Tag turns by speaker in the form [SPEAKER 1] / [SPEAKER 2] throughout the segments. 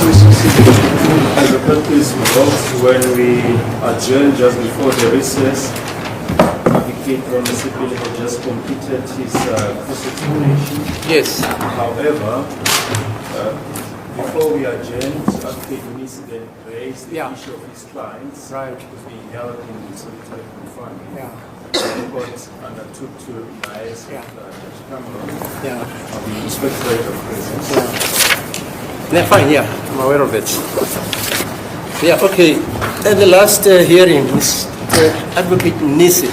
[SPEAKER 1] As the practice was when we adjourned just before the recess, Advocate Procedural had just completed his cross-examination.
[SPEAKER 2] Yes.
[SPEAKER 1] However, before we adjourned, Advocate Unisi then raised the issue of his clients being held in solitary confinement. The court undertook to liaise with Judge Cameron of the Inspectorate of Prisons.
[SPEAKER 2] They're fine, I'm aware of it. Okay. At the last hearing, Advocate Nisi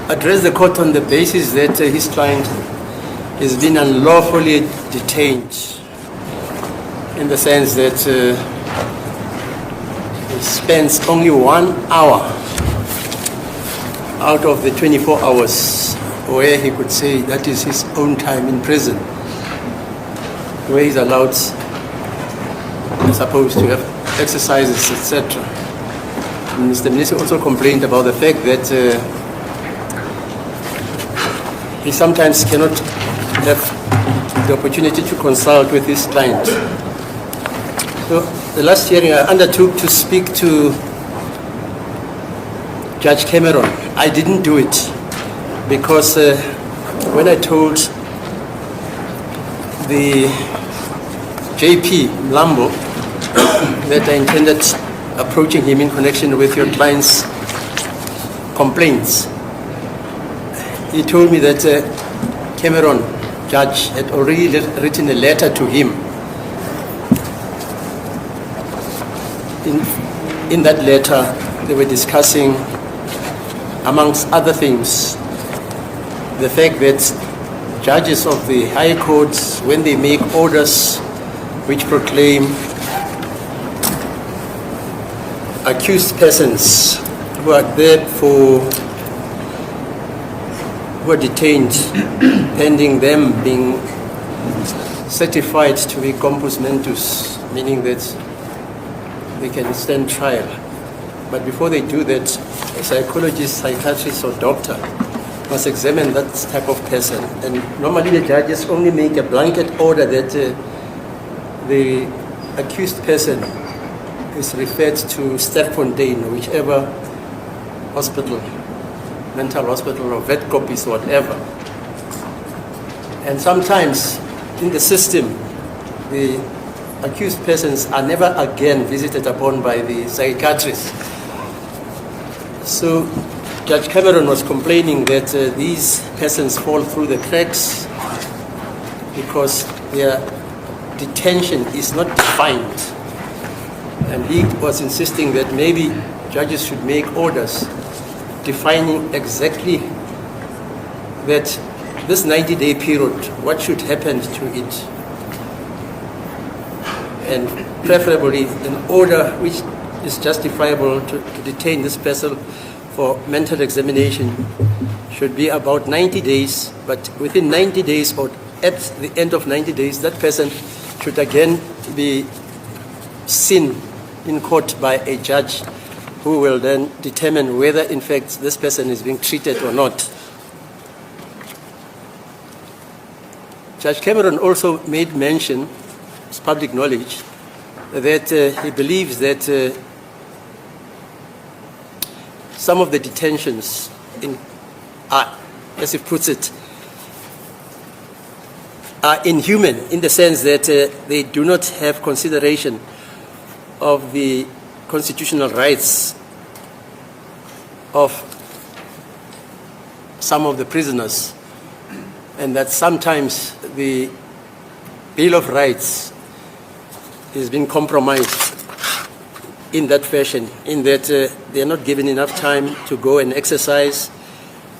[SPEAKER 2] addressed the court on the basis that his client has been unlawfully detained, in the sense that he spends only 1 hour out of the 24 hours where he could say that is his own time in prison, where he's allowed, supposed to have exercises, etc. Mr. Minister also complained about the fact that he sometimes cannot have the opportunity to consult with his client. So the last hearing I undertook to speak to Judge Cameron. I didn't do it because when I told the JP Mlambo that I intended approaching him in connection with your client's complaints, he told me that Cameron, judge, had already written a letter to him. In that letter, they were discussing, amongst other things, the fact that judges of the high courts, when they make orders which proclaim accused persons who are there who are detained pending them being certified to be compos mentis, meaning that they can stand trial. But before they do that, a psychologist, psychiatrist, or doctor must examine that type of person. And normally the judges only make a blanket order that the accused person is referred to Sterkfontein, or whichever hospital, mental hospital, or vet copies, whatever. And sometimes in the system, the accused persons are never again visited upon by the psychiatrist. So Judge Cameron was complaining that these persons fall through the cracks because their detention is not defined. And he was insisting that maybe judges should make orders defining exactly that this 90-day period, what should happen to it. And preferably an order which is justifiable to detain this person for mental examination should be about 90 days, but within 90 days or at the end of 90 days, that person should again be seen in court by a judge who will then determine whether in fact this person is being treated or not. Judge Cameron also made mention, it's public knowledge, that he believes that some of the detentions are, as he puts it, are inhuman in the sense that they do not have consideration of the constitutional rights of some of the prisoners, and that sometimes the Bill of Rights is being compromised in that fashion, in that they are not given enough time to go and exercise,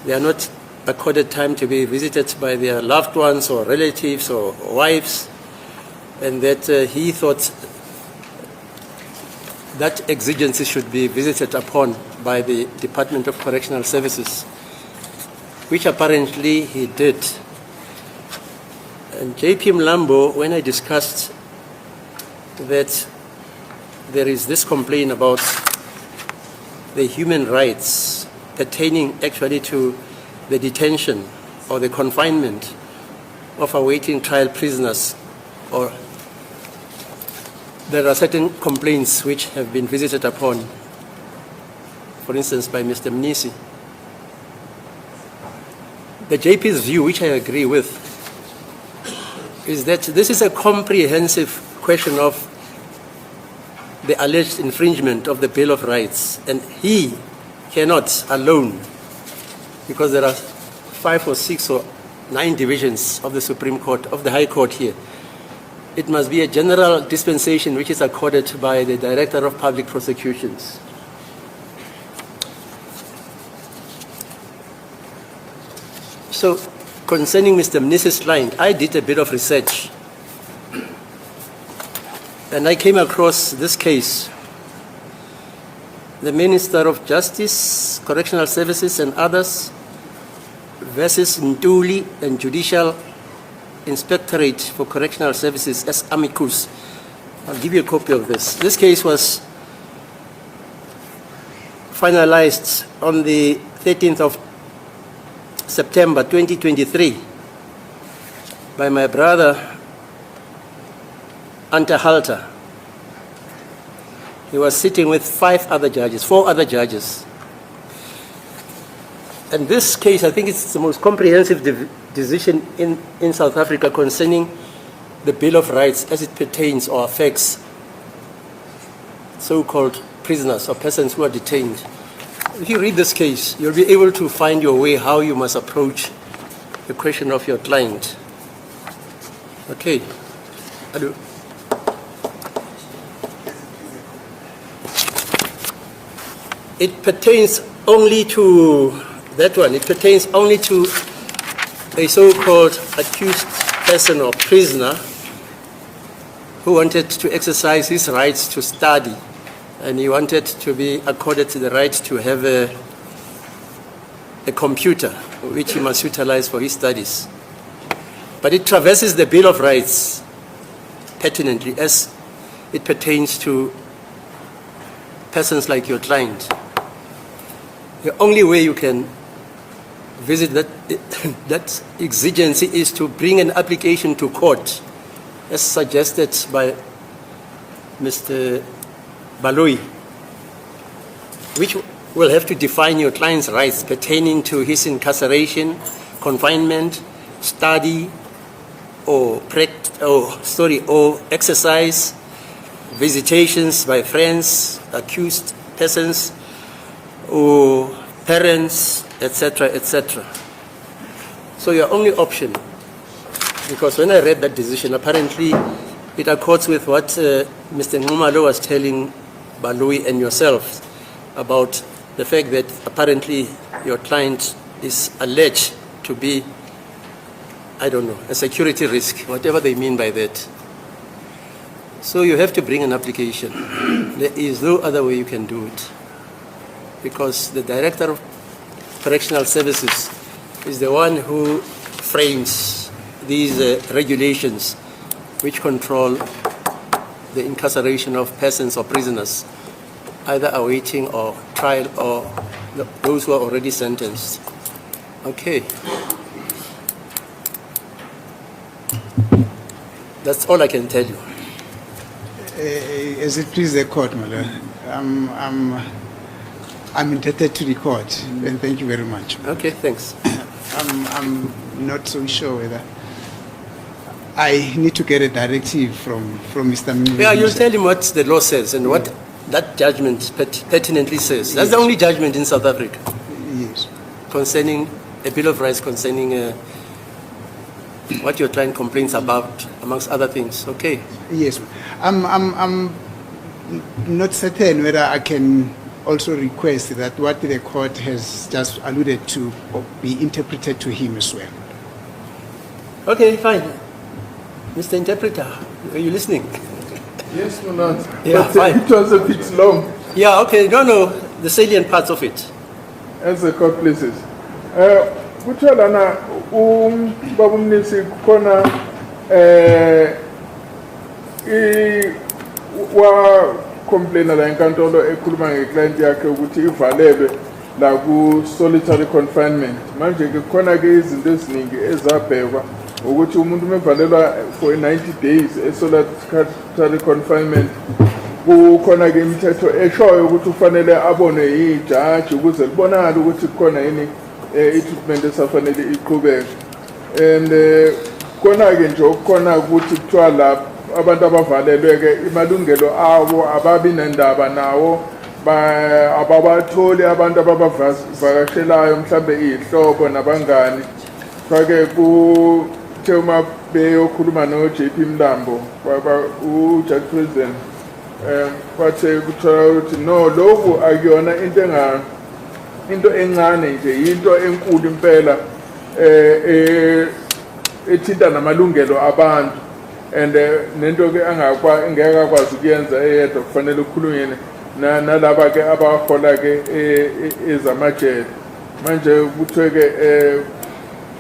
[SPEAKER 2] they are not accorded time to be visited by their loved ones or relatives or wives, and that he thought that exigency should be visited upon by the Department of Correctional Services, which apparently he did. And JP Mlambo, when I discussed that there is this complaint about the human rights pertaining actually to the detention or the confinement of awaiting trial prisoners or there are certain complaints which have been visited upon, for instance, by Mr. Mnisi. The JP's view, which I agree with, is that this is a comprehensive question of the alleged infringement of the Bill of Rights, and he cannot alone, because there are 5 or 6 or 9 divisions of the Supreme Court, of the High Court here. It must be a general dispensation which is accorded by the Director of Public Prosecutions. So, concerning Mr. Mnisi's line, I did a bit of research, and I came across this case. The Minister of Justice, Correctional Services and others versus Ntuli and Judicial Inspectorate for Correctional Services as amicus. I'll give you a copy of this. This case was finalized on the 13th of September 2023 by my brother Anta Halter. He was sitting with 4 other judges. And this case, I think it's the most comprehensive decision in South Africa concerning the Bill of Rights as it pertains or affects so-called prisoners or persons who are detained. If you read this case, you'll be able to find your way how you must approach the question of your client. Okay. Hello. It pertains only to that one. It pertains only to a so-called accused person or prisoner who wanted to exercise his rights to study, and he wanted to be accorded the right to have a computer which he must utilize for his studies. But it traverses the Bill of Rights pertinently as it pertains to persons like your client. The only way you can visit that exigency is to bring an application to court, as suggested by Mr. Baloyi, which will have to define your client's rights pertaining to his incarceration, confinement, study, or exercise, visitations by friends, accused persons, or parents, etc., etc. So your only option, because when I read that decision, apparently it accords with what Mr. Nxumalo was telling Baloyi and yourself about the fact that apparently your client is alleged to be, I don't know, a security risk, whatever they mean by that. So you have to bring an application. There is no other way you can do it, because the Director of Correctional Services is the one who frames these regulations which control the incarceration of persons or prisoners, either awaiting or trial or those who are already sentenced. Okay. That's all I can tell you.
[SPEAKER 3] As it pleases the court, Mother, I'm indebted to the court, and thank you very much.
[SPEAKER 2] Okay, thanks.
[SPEAKER 3] I'm not so sure whether I need to get a directive from Mr. Mnisi.
[SPEAKER 2] Yeah, you'll tell him what the law says and what that judgment pertinently says. That's the only judgment in South Africa.
[SPEAKER 3] Yes.
[SPEAKER 2] Concerning a Bill of Rights, concerning what your client complains about, amongst other things. Okay.
[SPEAKER 3] Yes. I'm not certain whether I can also request that what the court has just alluded to be interpreted to him as well.
[SPEAKER 2] Okay, fine. Mr. Interpreter, are you listening?
[SPEAKER 1] Yes, Munat.
[SPEAKER 2] Yeah,
[SPEAKER 1] But
[SPEAKER 2] fine.
[SPEAKER 1] it was a bit long,
[SPEAKER 2] Yeah, okay, no, the salient parts of it.
[SPEAKER 1] as the court places. Kuthola na Baba Mnisi khona wa complainer la enkantolo ekhuluma ngeclient yakhe ukuthi ivalelwe la ku solitary confinement. Manje ke khona ke izinto eziningi ezabhekwa
[SPEAKER 4] ukuthi umuntu mevalelwa for 90 days solitary confinement kukhona ke imithetho eshoyo ukuthi ufanele abone yijaji ukuze libonakale ukuthi kukhona yini i-treatment esafanele iqhubeke. And khona ke nje okukhona ukuthi kuthiwa la abantu abavalelwe ke imalungelo abo ababi nendaba nawo ababatholi abantu ababavakashelayo mhlambe izihlobo nabangani. Kwake kuthe uma beyokhuluma no-JP Mlambo u-Judge President kwathe kuthiwa ukuthi no, lokhu akuyona into encane nje, into enkulu impela ethinta namalungelo abantu. And nento ke ngeke akwazi ukuyenza eyedwa, kufanele ukukhulunywe nalaba ke abahola ke ezamajele. Manje kuthiwe ke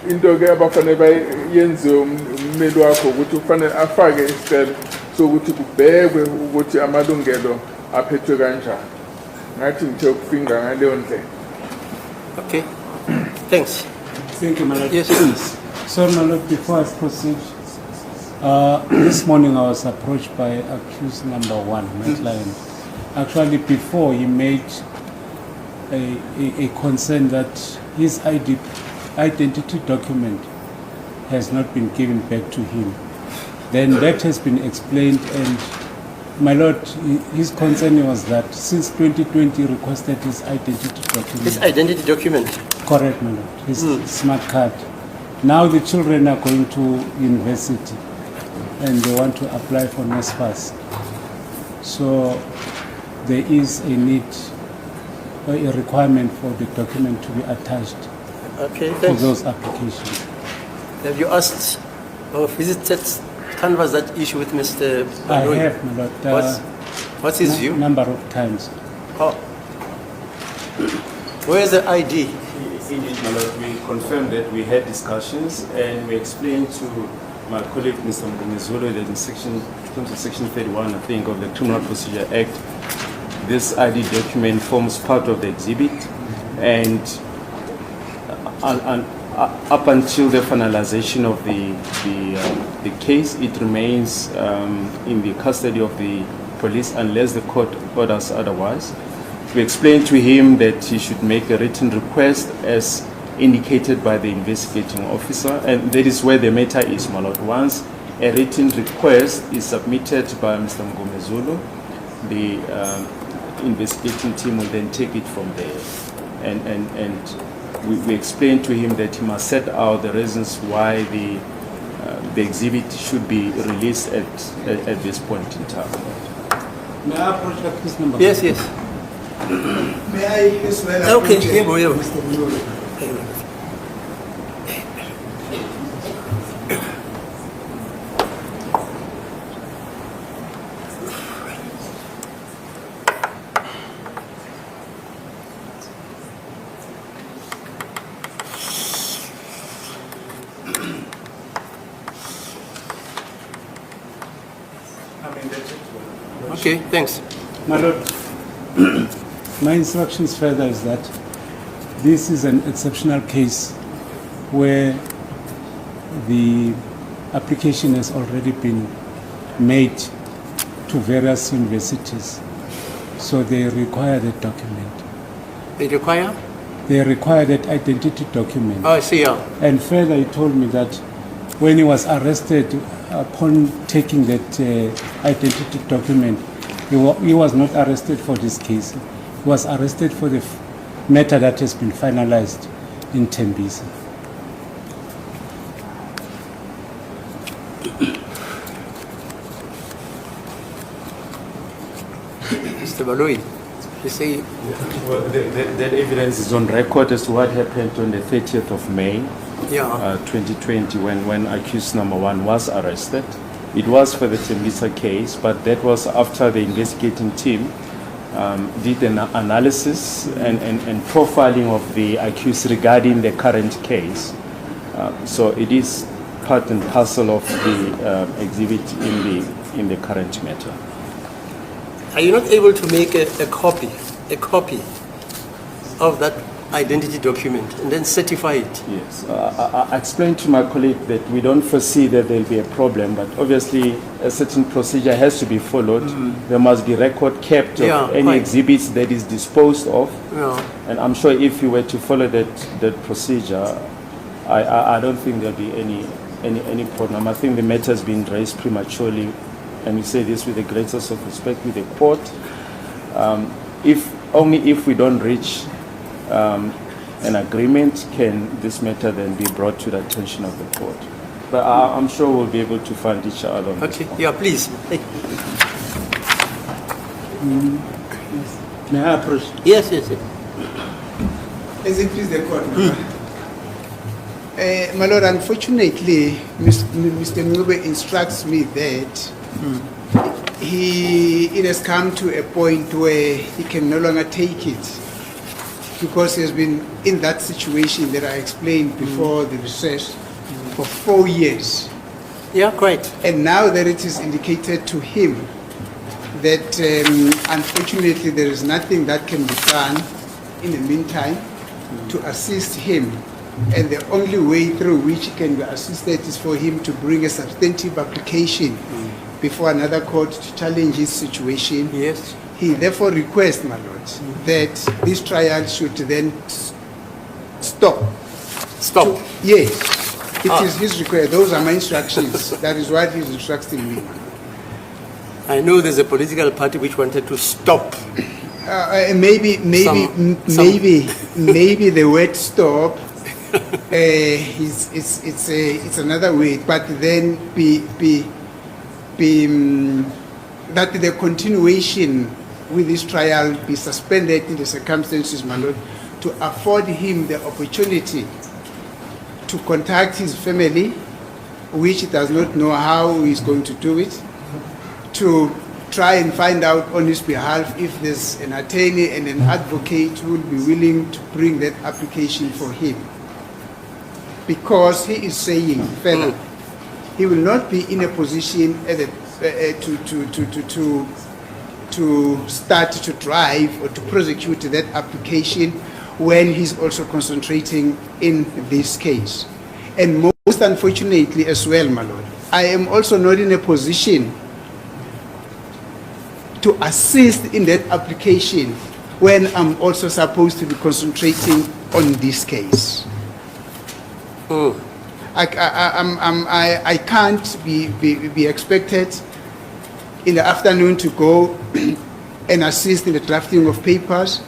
[SPEAKER 4] into ke abafanele bayenziwe ummeli wakho ukuthi ufanele afake isicelo sokuthi kubhekwe ukuthi amalungelo aphethwe kanjani. Ngathi ngithe ukufinga ngaleyo ndlela.
[SPEAKER 2] Okay. Thanks.
[SPEAKER 5] Thank you, my Lord.
[SPEAKER 2] Yes.
[SPEAKER 5] Sorry, my Lord, before I proceed, this morning I was approached by accused number 1, my client. Actually, before he made a concern that his identity document has not been given back to him. Then that has been explained, and my Lord, his concern was that since 2020 he requested his identity document.
[SPEAKER 2] His identity document?
[SPEAKER 5] Correct, my Lord. His smart card. Now the children are going to university and they want to apply for NSFAS. So there is a need or a requirement for the document to be attached to those applications.
[SPEAKER 2] Have you asked or visited, canvassed that issue with Mr. Baloyi?
[SPEAKER 5] I have, my Lord.
[SPEAKER 2] What's his view?
[SPEAKER 5] Number of times.
[SPEAKER 2] Oh. Where is the ID?
[SPEAKER 1] Indeed, my Lord, we confirmed that we had discussions and we explained to my colleague, Mr. Mgumezulu, that in terms of Section 31, I think, of the Criminal Procedure Act, this ID document forms part of the exhibit, and up until the finalization of the case, it remains in the custody of the police unless the court orders otherwise. We explained to him that he should make a written request as indicated by the investigating officer, and that is where the matter is, my Lord. Once a written request is submitted by Mr. Mgumezulu, the investigating team will then take it from there. And we explained to him that he must set out the reasons why the exhibit should be released at this point in time.
[SPEAKER 5] May I approach the case number?
[SPEAKER 2] Yes, yes.
[SPEAKER 3] May I as well?
[SPEAKER 2] Okay, here we go.
[SPEAKER 3] Mr. Baloyi.
[SPEAKER 2] Okay, thanks.
[SPEAKER 5] My Lord, my instructions further is that this is an exceptional case where the application has already been made to various universities. So they require the document.
[SPEAKER 2] They require?
[SPEAKER 5] They require that identity document.
[SPEAKER 2] Oh, I see, yeah.
[SPEAKER 5] And further, he told me that when he was arrested, upon taking that identity document, he was not arrested for this case. He was arrested for the matter that has been finalized in Tembisa.
[SPEAKER 2] Mr. Baloyi, you say...
[SPEAKER 1] Well, that evidence is on record as to what happened on the 30th of May, 2020, when accused number 1 was arrested. It was for the Tembisa case, but that was after the investigating team did an analysis and profiling of the accused regarding the current case. So it is part and parcel of the exhibit in the current matter.
[SPEAKER 2] Are you not able to make a copy of that identity document and then certify it.
[SPEAKER 6] Yes, I explained to my colleague that we don't foresee that there will be a problem, but obviously a certain procedure has to be followed. There must be record kept of any exhibits that is disposed of. And I'm sure if you were to follow that procedure, I don't think there'll be any problem. I think the matter has been raised prematurely, and we say this with the greatest of respect with the court. If we don't reach an agreement, can this matter then be brought to the attention of the court? But I'm sure we'll be able to find each other on this
[SPEAKER 2] Okay,
[SPEAKER 6] one.
[SPEAKER 2] yeah, please.
[SPEAKER 5] May I approach?
[SPEAKER 2] Yes, yes, yes.
[SPEAKER 3] As it please the court. My Lord, unfortunately, Mr. Ngube instructs me that it has come to a point where he can no longer take it, because he has been in that situation that I explained before the recess for 4 years.
[SPEAKER 2] Yeah, quite.
[SPEAKER 3] And now that it is indicated to him that unfortunately there is nothing that can be done in the meantime to assist him, and the only way through which he can be assisted is for him to bring a substantive application before another court to challenge his situation.
[SPEAKER 2] Yes.
[SPEAKER 3] He therefore requests, my Lord, that this trial should then stop.
[SPEAKER 2] Stop.
[SPEAKER 3] Yes, it is his request. Those are my instructions. That is what he's instructing me.
[SPEAKER 2] I know there's a political party which wanted to stop.
[SPEAKER 3] Maybe the word stop. It's another way, but then that the continuation with this trial be suspended in the circumstances, my Lord, to afford him the opportunity to contact his family, which he does not know how he's going to do it, to try and find out on his behalf if there's an attorney and an advocate who will be willing to bring that application for him. Because he is saying further, he will not be in a position to start to drive or to prosecute that application when he's also concentrating in this case. And most unfortunately as well, my Lord, I am also not in a position to assist in that application when I'm also supposed to be concentrating on this case. I can't be expected in the afternoon to go and assist in the drafting of papers,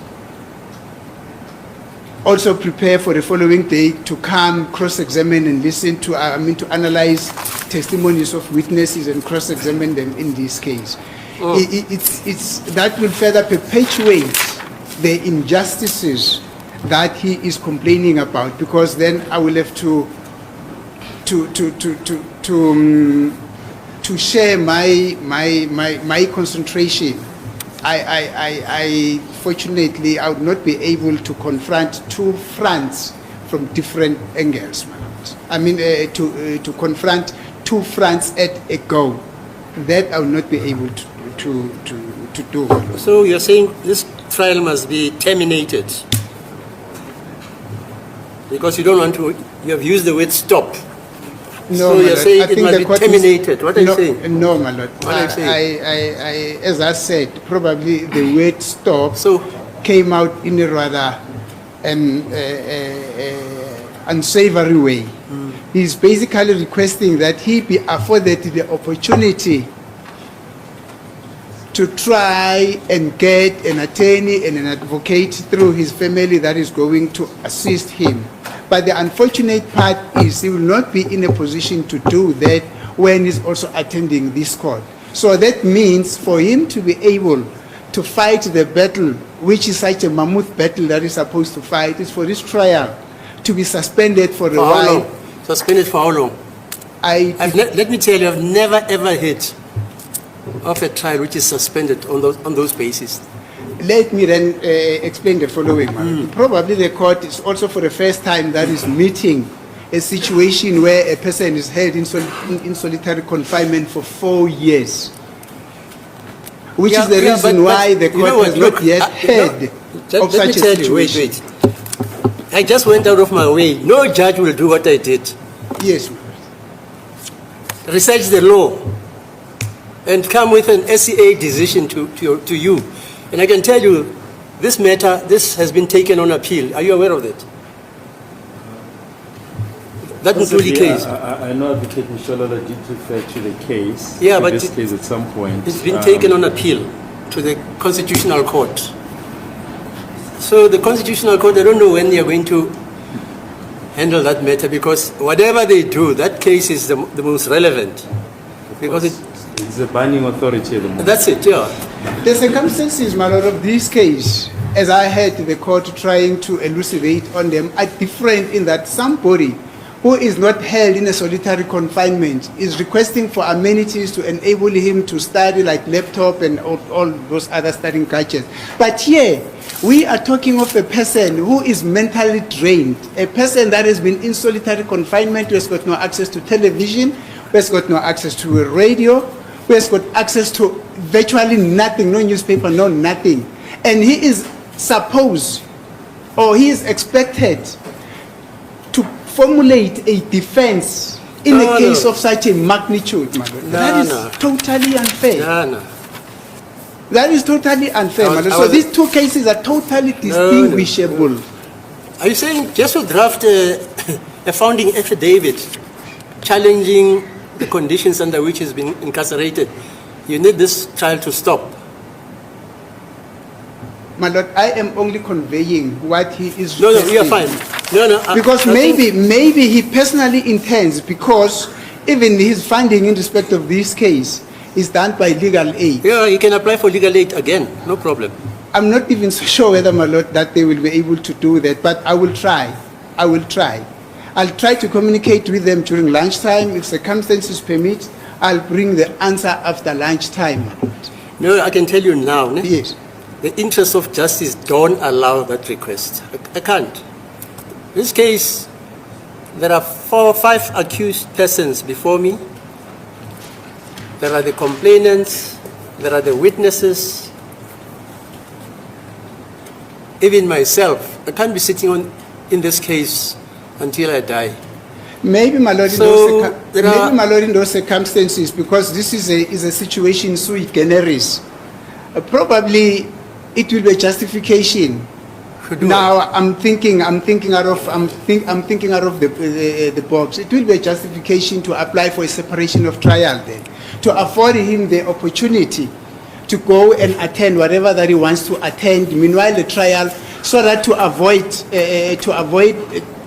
[SPEAKER 3] also prepare for the following day to come cross-examine and listen to, to analyze testimonies of witnesses and cross-examine them in this case. That will further perpetuate the injustices that he is complaining about, because then I will have to share my concentration. Fortunately, I would not be able to confront two fronts from different angles. To confront two fronts at a go. That I will not be able to do.
[SPEAKER 2] So you're saying this trial must be terminated because you don't want to. You have used the word stop.
[SPEAKER 3] No,
[SPEAKER 2] so you're saying it must be terminated. What are you saying?
[SPEAKER 3] No, my Lord.
[SPEAKER 2] What are you saying?
[SPEAKER 3] As I said, probably the word stop came out in a rather unsavory way. He's basically requesting that he be afforded the opportunity to try and get an attorney and an advocate through his family that is going to assist him. But the unfortunate part is he will not be in a position to do that when he's also attending this court. So that means for him to be able to fight the battle, which is such a mammoth battle that he's supposed to fight, is for this trial to be suspended for a while.
[SPEAKER 2] How long? Suspended for how long? Let me tell you, I've never ever heard of a trial which is suspended on those bases.
[SPEAKER 3] Let me then explain the following. Probably the court is also for the first time that is meeting a situation where a person is held in solitary confinement for 4 years, which is the reason why the court has not yet heard of such a situation.
[SPEAKER 2] Wait. I just went out of my way. No judge will do what I did.
[SPEAKER 3] Yes, my lord.
[SPEAKER 2] Research the law and come with an SEA decision to you. And I can tell you, this matter, this has been taken on appeal. Are you aware of that? That was the case.
[SPEAKER 6] I know Advocate Msholola did refer to the case.
[SPEAKER 2] Yeah,
[SPEAKER 6] to
[SPEAKER 2] but
[SPEAKER 6] this case at some point.
[SPEAKER 2] It's been taken on appeal to the Constitutional Court. So the Constitutional Court, I don't know when they are going to handle that matter, because whatever they do, that case is the most relevant. Because
[SPEAKER 6] it's a binding authority at the moment.
[SPEAKER 2] That's it, yeah.
[SPEAKER 3] The circumstances, my lord, of this case, as I heard the court trying to elucidate on them, are different in that somebody who is not held in a solitary confinement is requesting for amenities to enable him to study, like laptop and all those other studying gadgets. But here, we are talking of a person who is mentally drained, a person that has been in solitary confinement, who has got no access to television, who has got no access to a radio, who has got access to virtually nothing, no newspaper, no nothing. And he is supposed, or he is expected to formulate a defense in a case of such a magnitude. That is totally unfair. That is totally unfair. So these two cases are totally distinguishable.
[SPEAKER 2] Are you saying just to draft a founding affidavit challenging the conditions under which he's been incarcerated, you need this trial to stop?
[SPEAKER 3] My lord, I am only conveying what he is.
[SPEAKER 2] No, we are fine.
[SPEAKER 3] Because maybe he personally intends, because even his funding in respect of this case is done by legal aid.
[SPEAKER 2] Yeah, you can apply for legal aid again, no problem.
[SPEAKER 3] I'm not even so sure whether, my lord, that they will be able to do that, but I will try. I will try. I'll try to communicate with them during lunchtime. If circumstances permit, I'll bring the answer after lunchtime.
[SPEAKER 2] No, I can tell you now.
[SPEAKER 3] Yes.
[SPEAKER 2] The interests of justice don't allow that request. I can't. In this case, there are 4 or 5 accused persons before me. There are the complainants, there are the witnesses, even myself. I can't be sitting in this case until I die.
[SPEAKER 3] Maybe, my lord, my lord, in those circumstances, because this is a situation sui generis, probably it will be a justification. Now I'm thinking out of the box. It will be a justification to apply for a separation of trial then, to afford him the opportunity to go and attend whatever that he wants to attend. Meanwhile, the trial, so that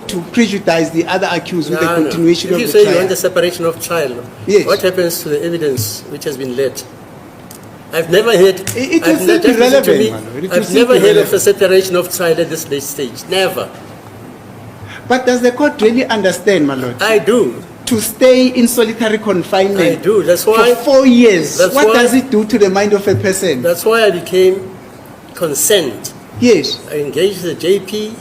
[SPEAKER 3] to prejudice the other accused with the continuation of the trial.
[SPEAKER 2] If you say you want the separation of trial,
[SPEAKER 3] yes,
[SPEAKER 2] what happens to the evidence which has been led? I've never heard. I've never heard of a separation of trial at this late stage. Never.
[SPEAKER 3] But does the court really understand, my lord?
[SPEAKER 2] I do.
[SPEAKER 3] To stay in solitary confinement.
[SPEAKER 2] I do. That's why.
[SPEAKER 3] For 4 years. What does it do to the mind of a person?
[SPEAKER 2] That's why I became concerned.
[SPEAKER 3] Yes.
[SPEAKER 2] I engaged the JP.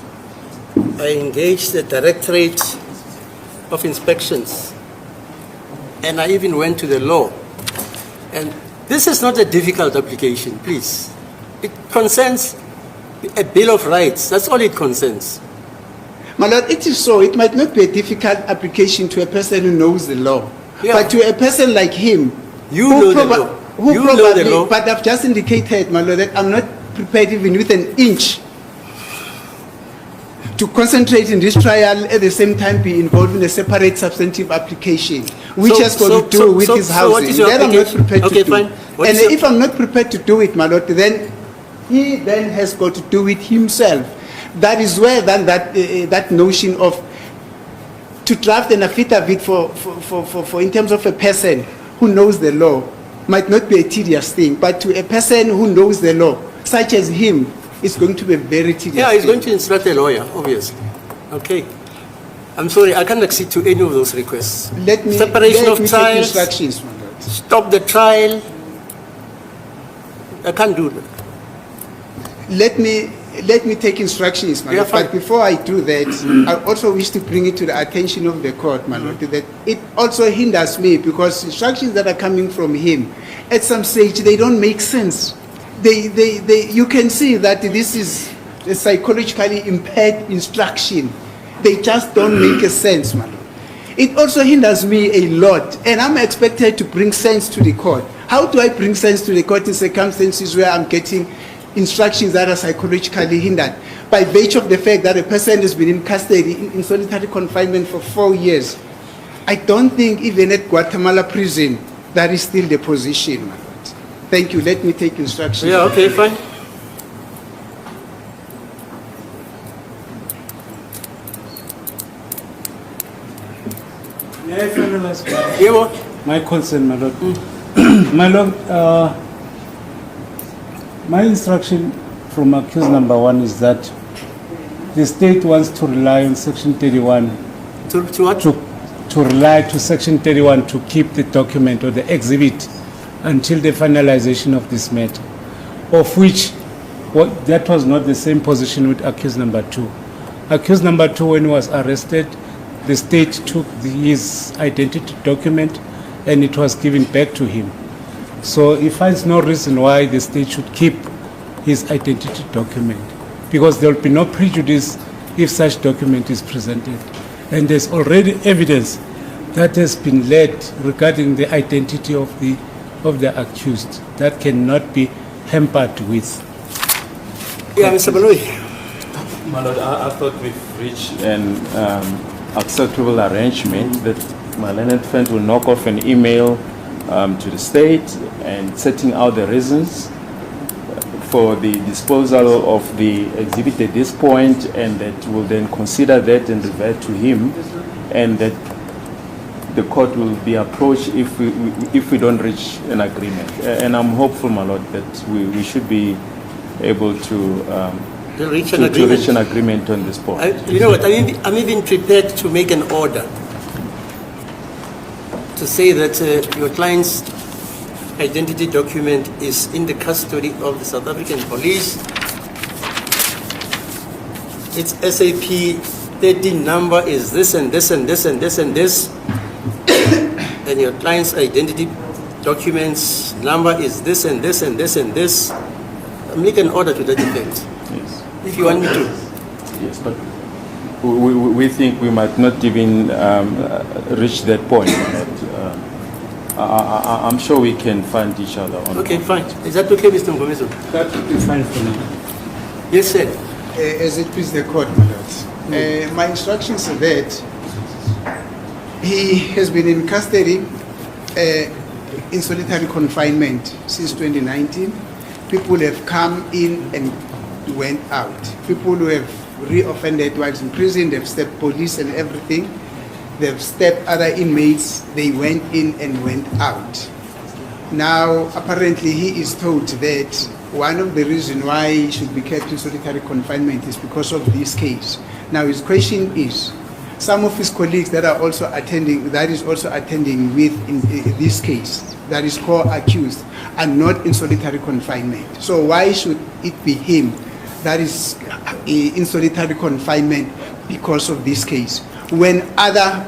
[SPEAKER 2] I engaged the Directorate of Inspections, and I even went to the law. And this is not a difficult application, please. It concerns a Bill of Rights. That's all it concerns.
[SPEAKER 3] My lord, it is so. It might not be a difficult application to a person who knows the law. Yeah. But to a person like him,
[SPEAKER 2] you know the law.
[SPEAKER 3] But I've just indicated, my lord, that I'm not prepared even with an inch to concentrate in this trial, at the same time be involved in a separate substantive application, which has got to do with his housing. That I'm not prepared to do.
[SPEAKER 2] Fine.
[SPEAKER 3] And if I'm not prepared to do it, my lord, then he then has got to do it himself. That is where then that notion of to draft an affidavit for in terms of a person who knows the law might not be a tedious thing, but to a person who knows the law, such as him, it's going to be very tedious.
[SPEAKER 2] Yeah, he's going to instruct a lawyer, obviously. Okay. I'm sorry, I can't accede to any of those requests. Separation of trials,
[SPEAKER 3] instructions, my lord.
[SPEAKER 2] Stop the trial. I can't do that.
[SPEAKER 3] Let me take instructions, my lord. But before I do that, I also wish to bring it to the attention of the court, my lord, that it also hinders me, because instructions that are coming from him, at some stage, they don't make sense. You can see that this is the psychologically impaired instruction. They just don't make a sense, my lord. It also hinders me a lot, and I'm expected to bring sense to the court. How do I bring sense to the court in circumstances where I'm getting instructions that are psychologically hindered? By virtue of the fact that a person has been in custody in solitary confinement for 4 years. I don't think even at Guatemala prison, that is still the position, my lord. Thank you. Let me take instructions.
[SPEAKER 2] Yeah, okay, fine.
[SPEAKER 5] May I finalize
[SPEAKER 2] Yeah, what?
[SPEAKER 5] my concern, my lord? My lord, my instruction from accused number 1 is that the state wants to rely on section 31
[SPEAKER 2] To what?
[SPEAKER 5] to rely to section 31 to keep the document or the exhibit until the finalization of this matter, of which that was not the same position with accused number 2. Accused number 2, when he was arrested, the state took his identity document and it was given back to him. So he finds no reason why the state should keep his identity document, because there will be no prejudice if such document is presented. And there's already evidence that has been led regarding the identity of the accused that cannot be hampered with.
[SPEAKER 2] Yeah, Mr. Baloi.
[SPEAKER 6] My lord, I thought we've reached an acceptable arrangement that my learned friend will knock off an email to the state and setting out the reasons for the disposal of the exhibit at this point, and that will then consider that and revert to him, and that the court will be approached if we don't reach an agreement. And I'm hopeful, my lord, that we should be able to
[SPEAKER 2] Reach
[SPEAKER 6] reach an agreement on this point.
[SPEAKER 2] You know what? I'm even prepared to make an order to say that your client's identity document is in the custody of the South African police. Its SAP 13 number is this and this and this and this and this. And your client's identity documents number is this and this and this and this. I'll make an order to that effect.
[SPEAKER 6] Yes.
[SPEAKER 2] If you want me to.
[SPEAKER 6] Yes, but we think we might not even reach that point. But I'm sure we can find each other on.
[SPEAKER 2] Okay, fine. Is that okay, Mr. Mgomezo?
[SPEAKER 5] That would be fine for me.
[SPEAKER 2] Yes, sir.
[SPEAKER 3] As it please the court, my lord. My instructions are that he has been in custody in solitary confinement since 2019. People have come in and went out. People who have reoffended while in prison, they've stepped police and everything. They've stepped other inmates, they went in and went out. Now, apparently he is told that one of the reasons why he should be kept in solitary confinement is because of this case. Now, his question is, some of his colleagues that are also attending, that is also attending with in this case, that is co-accused, are not in solitary confinement. So why should it be him that is in solitary confinement because of this case, when other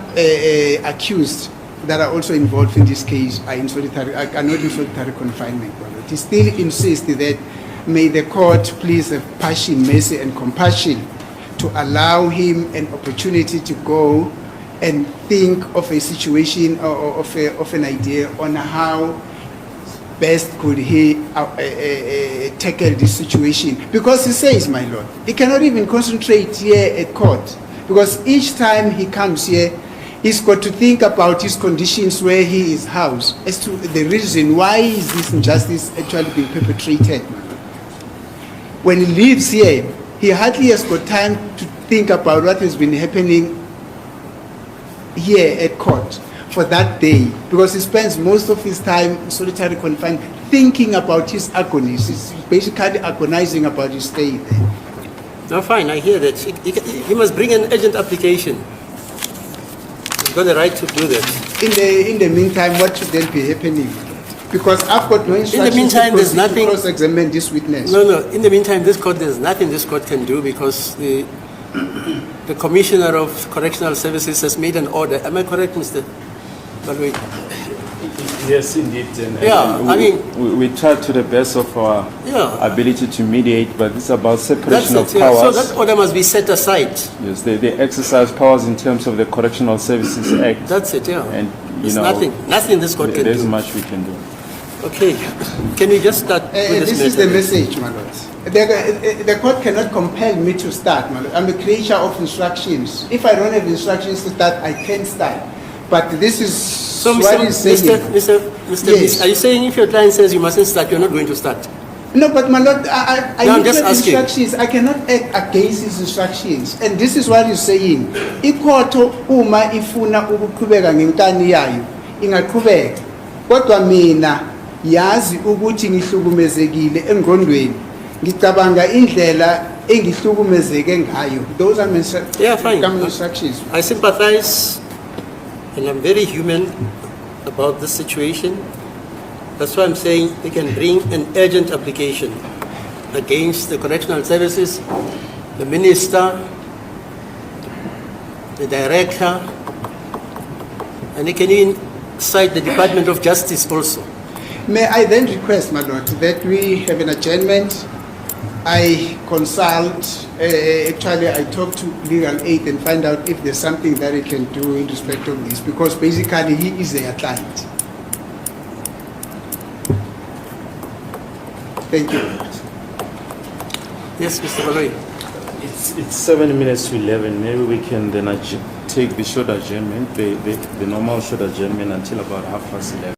[SPEAKER 3] accused that are also involved in this case are not in solitary confinement? He still insists that may the court please have passion, mercy, and compassion to allow him an opportunity to go and think of a situation or of an idea on how best could he tackle this situation. Because he says, my lord, he cannot even concentrate here at court, because each time he comes here, he's got to think about his conditions where he is housed, as to the reason why is this injustice actually being perpetrated. When he leaves here, he hardly has got time to think about what has been happening here at court for that day, because he spends most of his time in solitary confinement thinking about his agonies. He's basically agonizing about his stay there.
[SPEAKER 2] No, fine, I hear that. He must bring an urgent application. He's got the right to do that.
[SPEAKER 3] In the meantime, what should then be happening? Because I've got no instructions
[SPEAKER 2] in the meantime, there's nothing
[SPEAKER 3] to cross-examine this witness.
[SPEAKER 2] No. In the meantime, there's nothing this court can do, because the Commissioner of Correctional Services has made an order. Am I correct, Mr. Baloi?
[SPEAKER 1] Yes, indeed.
[SPEAKER 2] Yeah, I mean,
[SPEAKER 6] We try to the best of our
[SPEAKER 2] yeah,
[SPEAKER 6] ability to mediate, but it's about
[SPEAKER 2] that's
[SPEAKER 6] separation
[SPEAKER 2] it.
[SPEAKER 6] of
[SPEAKER 2] Yeah. So
[SPEAKER 6] powers.
[SPEAKER 2] that order must be set aside.
[SPEAKER 6] Yes, they exercise powers in terms of the Correctional Services Act,
[SPEAKER 2] That's it. Yeah.
[SPEAKER 6] and you
[SPEAKER 2] There's
[SPEAKER 6] know
[SPEAKER 2] nothing this court can
[SPEAKER 6] there's
[SPEAKER 2] do.
[SPEAKER 6] much we can do.
[SPEAKER 2] Okay, can we just start with
[SPEAKER 3] This
[SPEAKER 2] this
[SPEAKER 3] is the
[SPEAKER 2] matter?
[SPEAKER 3] message, my lord. The court cannot compel me to start, my lord. I'm a creature of instructions. If I don't have instructions to start, I can't start. But this is
[SPEAKER 2] So,
[SPEAKER 3] what he's saying.
[SPEAKER 2] Mr.
[SPEAKER 3] Yes.
[SPEAKER 2] Are you saying if your client says you mustn't start, you're not going to start?
[SPEAKER 3] No, but my lord, I
[SPEAKER 2] No, I'm
[SPEAKER 3] need
[SPEAKER 2] just
[SPEAKER 3] to have
[SPEAKER 2] asking.
[SPEAKER 3] instructions. I cannot act against his instructions. And this is what he's saying. Ikhoto uma ifuna ukuqhubeka ngenkani yayo, ingaqhubeka. Kodwa mina yazi ukuthi ngihlukumezekile engqondweni. Ngicabanga indlela engihlukumezeke ngayo. Those are my
[SPEAKER 2] Yeah, fine.
[SPEAKER 3] instructions.
[SPEAKER 2] I sympathize, and I'm very human about this situation. That's why I'm saying they can bring an urgent application against the correctional services, the minister, the director, and they can even cite the Department of Justice also.
[SPEAKER 3] May I then request, my lord, that we have an adjournment. I consult, actually I talk to legal aid and find out if there's something that I can do in respect of this, because basically he is their client. Thank you.
[SPEAKER 2] Yes, Mr. Baloyi.
[SPEAKER 6] It's 7 minutes to 11. Maybe we can then take the short adjournment, the normal short adjournment until about 11:30.